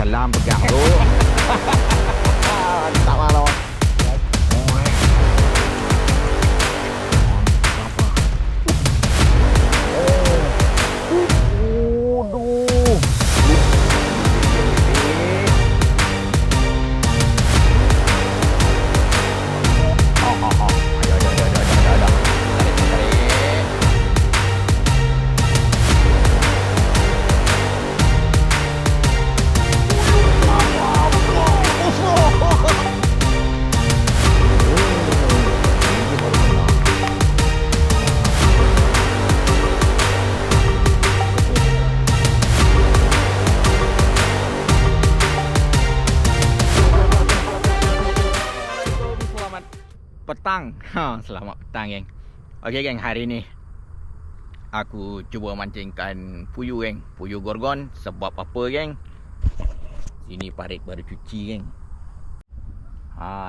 salam pegang tu. Tak malu. Petang. Selamat petang, geng. Okey, geng, hari ni aku cuba mancingkan puyuh, geng. Puyuh gorgon. Sebab apa, geng? Sini parit baru cuci, geng.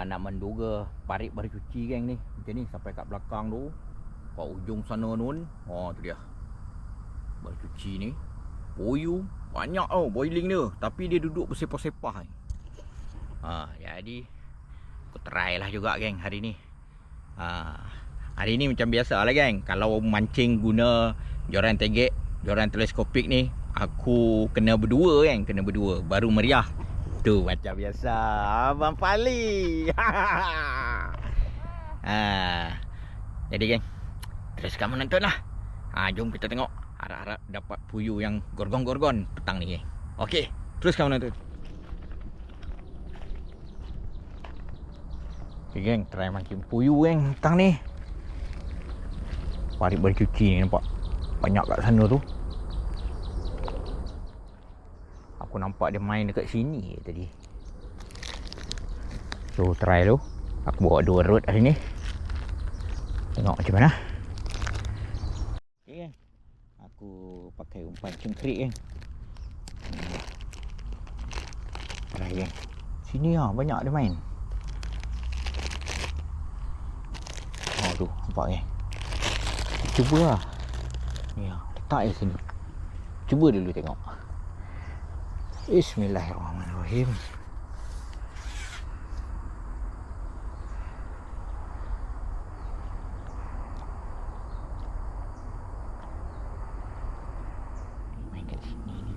Nak menduga parit baru cuci, geng, ni. Macam ni sampai kat belakang tu. Kat ujung sana nun. Tu dia. Baru cuci ni. Puyuh banyak tau boiling dia. Tapi dia duduk bersepah-sepah. Jadi aku try lah juga, geng, hari ni. Hari ni macam biasa lah, geng. Kalau mancing guna joran tegek, joran teleskopik ni, aku kena berdua, geng. Kena berdua baru meriah. Tu macam biasa Abang Pali. Jadi, geng, teruskan menonton lah. Jom kita tengok. Harap-harap dapat puyuh yang gorgon-gorgon petang ni, geng. Okey, teruskan menonton. Okay, geng, try mancing puyuh, geng, petang ni. Parit baru cuci ni, nampak banyak kat sana tu. Aku nampak dia main dekat sini tadi. So, try dulu. Aku bawa 2 rod hari ni. Tengok macam mana. Okay, geng, aku pakai umpan cengkrik, geng. Try, geng. Sini lah, banyak dia main. Tu, nampak, geng. Cuba lah. Ni lah, letak je sini. Cuba dulu tengok. Bismillahirrahmanirrahim. Main kat sini ni.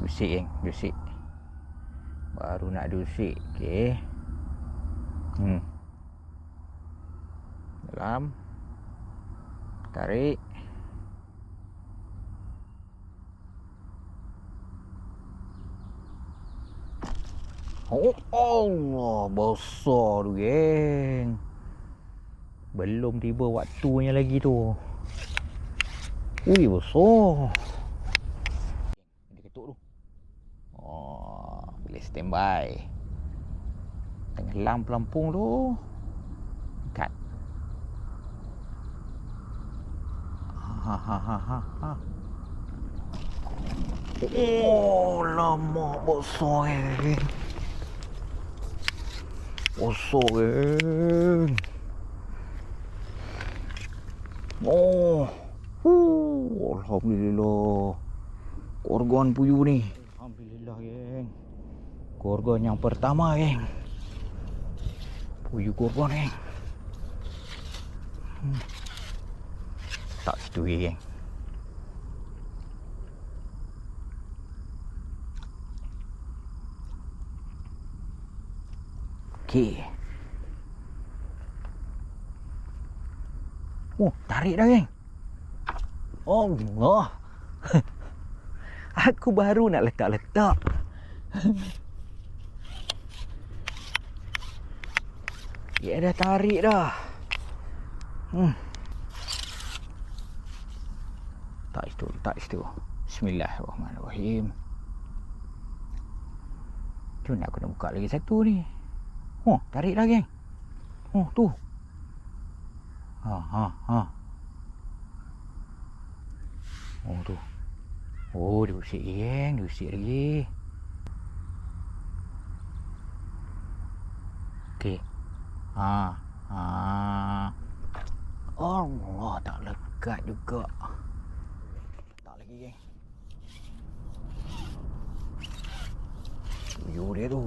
Dusik, geng, dusik. Baru nak dusik. Okey. Dalam. Tarik. Allah, besar tu, geng. Belum tiba waktunya lagi tu. Ui, besar. Dia ketuk tu. Boleh standby. Tenggelam pelampung tu. Cut. Lama besar, geng. Besar, geng. Alhamdulillah. Gorgon puyuh ni. Alhamdulillah, geng. Gorgon yang pertama, geng. Puyuh gorgon, geng. Tak situ, geng. Okey. Tarik dah, geng. Allah. Aku baru nak letak-letak. Dia dah tarik dah. Tak situ. Bismillahirrahmanirrahim. Cuma nak kena buka lagi satu ni. Tarik dah, geng. Tu. Tu. Dia usik, geng. Dia usik lagi. Okey. Ha. Ha. Allah, tak lekat juga. Tak lagi, geng. Tuyul dia tu.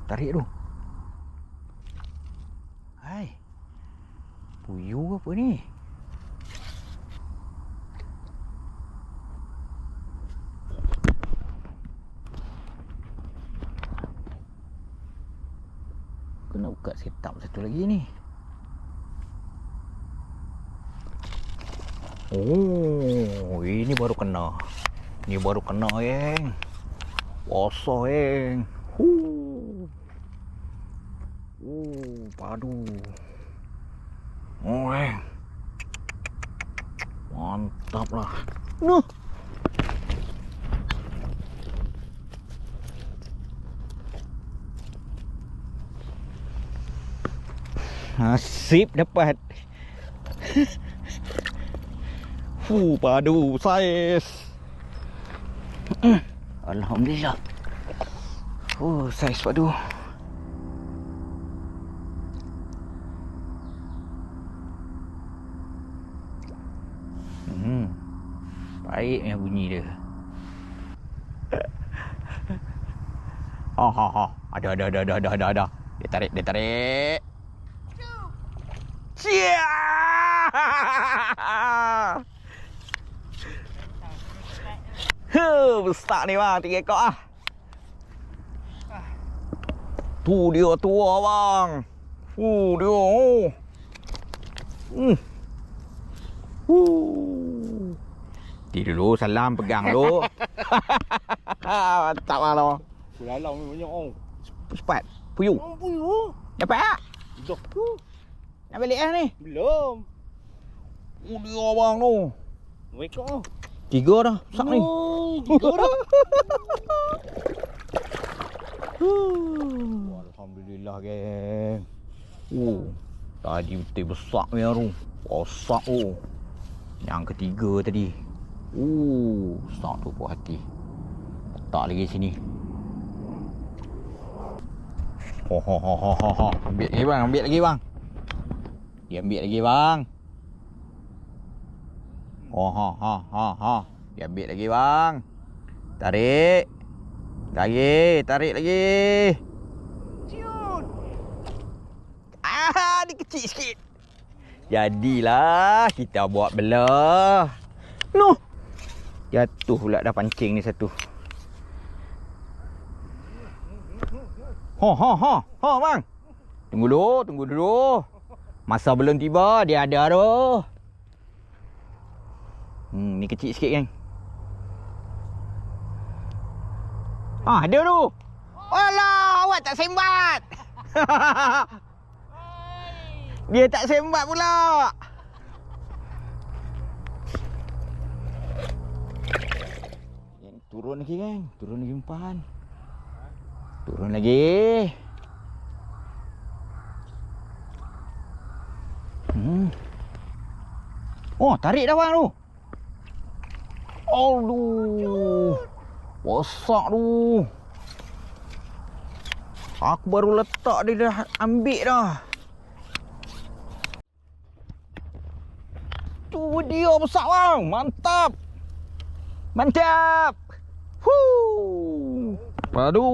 Tarik tu. Hai. Puyuh apa ni? Kena buka setup satu lagi ni. Oh, ini baru kena. Ini baru kena, geng. Besar, geng. Padu. Oh, geng. Mantap lah. Noh. Nasib dapat. Padu saiz. Alhamdulillah. Saiz padu. Baiknya bunyi dia. Ada. Dia tarik. Cia! Besar ni bang, 3 ekor ah. Tu dia tua bang. Dia. Nanti dulu, salam pegang dulu. Mantap lah lo. Dalam ni banyak orang. Cepat. Puyuh. Puyuh. Dapat tak? Dah. Nak balik lah ni? Belum. Dia abang tu. Wake up. 3 dah. Sak ni. 3 dah. Alhamdulillah, geng. Tadi betul besar ni tu. Besar tu. Yang ketiga tadi. Besar tu puas hati. Letak lagi sini. Ambil lagi bang. Dia ambil lagi bang. Dia ambil lagi bang. Tarik lagi. Ciut. Dia kecil sikit. Jadilah kita buat belah. Noh. Jatuh pula dah pancing ni satu. Bang. Tunggu dulu. Masa belum tiba, dia ada tu. Ni kecil sikit, geng. Ada tu. Alah, awak tak sembat. Dia tak sembat pula. Turun lagi, geng. Turun lagi umpan. Turun lagi. Tarik dah bang tu. Aduh. Besar tu. Aku baru letak dia dah ambil dah. Tu dia besar bang. Mantap. Padu.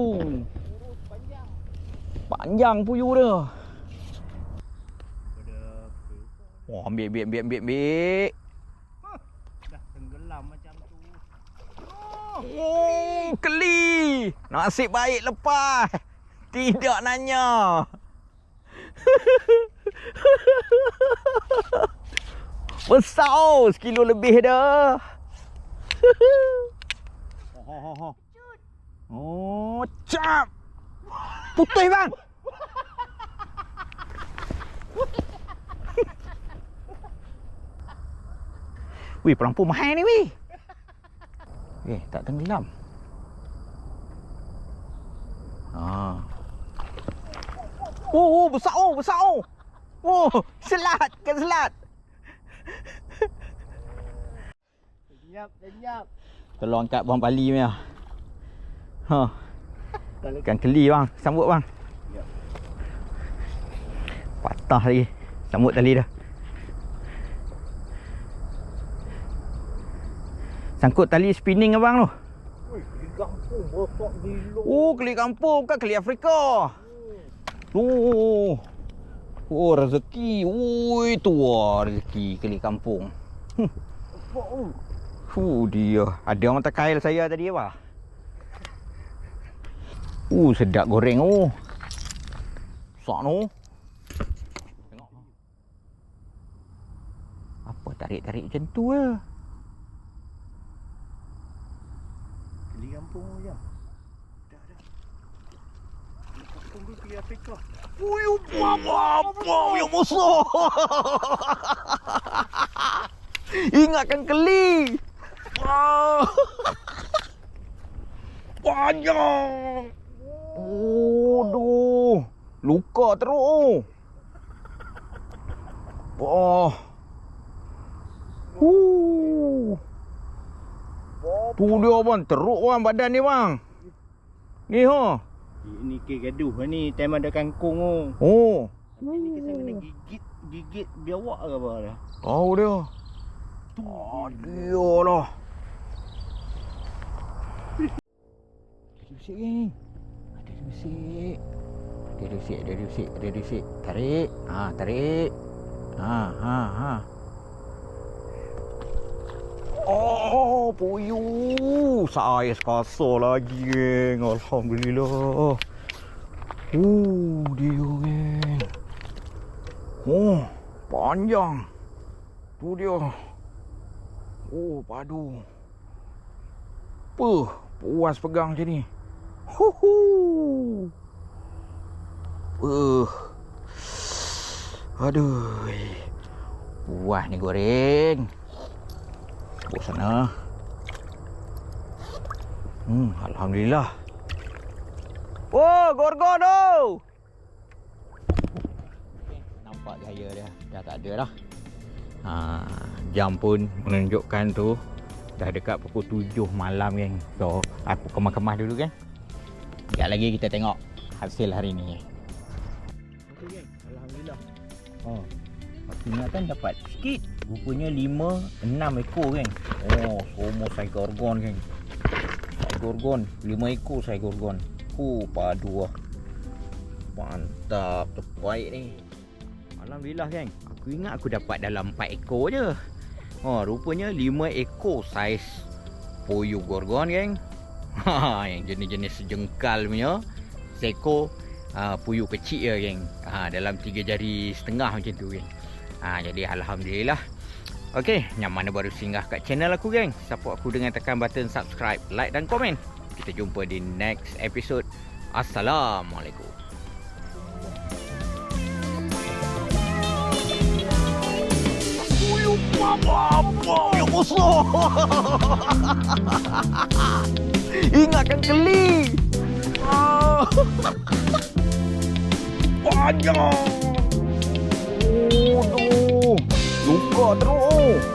Panjang puyuh dia. Ambil. Dah tenggelam macam tu. Keli. Nasib baik lepas. Tidak nanya. Besar, 1 kilo lebih dah. Cap. Putih bang. Wih, pelampung mahal ni wih. Tak tenggelam. Besar. Selat. Lenyap. Tolong angkat buang pali punya. Ha. Kalau Ikan keli bang. Sambut bang. Ya. Patah lagi. Sambut tali dah. Sangkut tali spinning abang tu. Di kampung botok gila. Oh, keli kampung bukan keli Afrika. Oh. Oh, rezeki. Ui, tua rezeki keli kampung. Dia. Ada orang terkail saya tadi apa? Sedap goreng oh. Sak no. Tengok. Apa tarik-tarik macam tu lah. Keli kampung jam. Dah. Keli kampung tu keli Afrika. Ui, apa yang besar. Ingatkan keli. Wah. Banyak. Aduh. Luka teruk. Wah. Tu dia bang, teruk bang badan ni bang. Ni ha. Ini ke gaduh ni time ada kangkung tu. Oh. Tapi ni kita kena gigit biawak ke apa dah. Tahu dia. Dia lah. Rusik geng. Ada rusik. Ada rusik. Tarik. Tarik. Ha. Oh, puyuh. Saiz kasar lagi geng. Alhamdulillah. Dia geng. Oh, panjang. Tu dia. Oh, padu. Puas pegang macam ni. Aduh. Puas ni goreng. Bawa sana. Alhamdulillah. Oh, gorgon tu. Nampak gaya dia. Dah tak ada dah. Jam pun menunjukkan tu dah dekat pukul 7 malam geng. So, aku kemas-kemas dulu kan. Sekejap lagi kita tengok hasil hari ni. Okey geng, alhamdulillah. Aku ingatkan dapat sikit. Rupanya 5-6 ekor geng. Semua sai gorgon geng. Sai gorgon, 5 ekor sai gorgon. Padu lah. Mantap, terbaik ni. Alhamdulillah geng. Aku ingat aku dapat dalam 4 ekor je. Rupanya 5 ekor saiz puyuh gorgon geng. Yang jenis-jenis sejengkal punya. Seekor puyuh kecil je geng. Dalam 3 jari setengah macam tu geng. Jadi alhamdulillah. Okey, yang mana baru singgah kat channel aku geng, support aku dengan tekan button subscribe, like dan komen. Kita jumpa di next episode. Assalamualaikum. Apa yang besar. Ingatkan keli. Panjang. Luka teruk.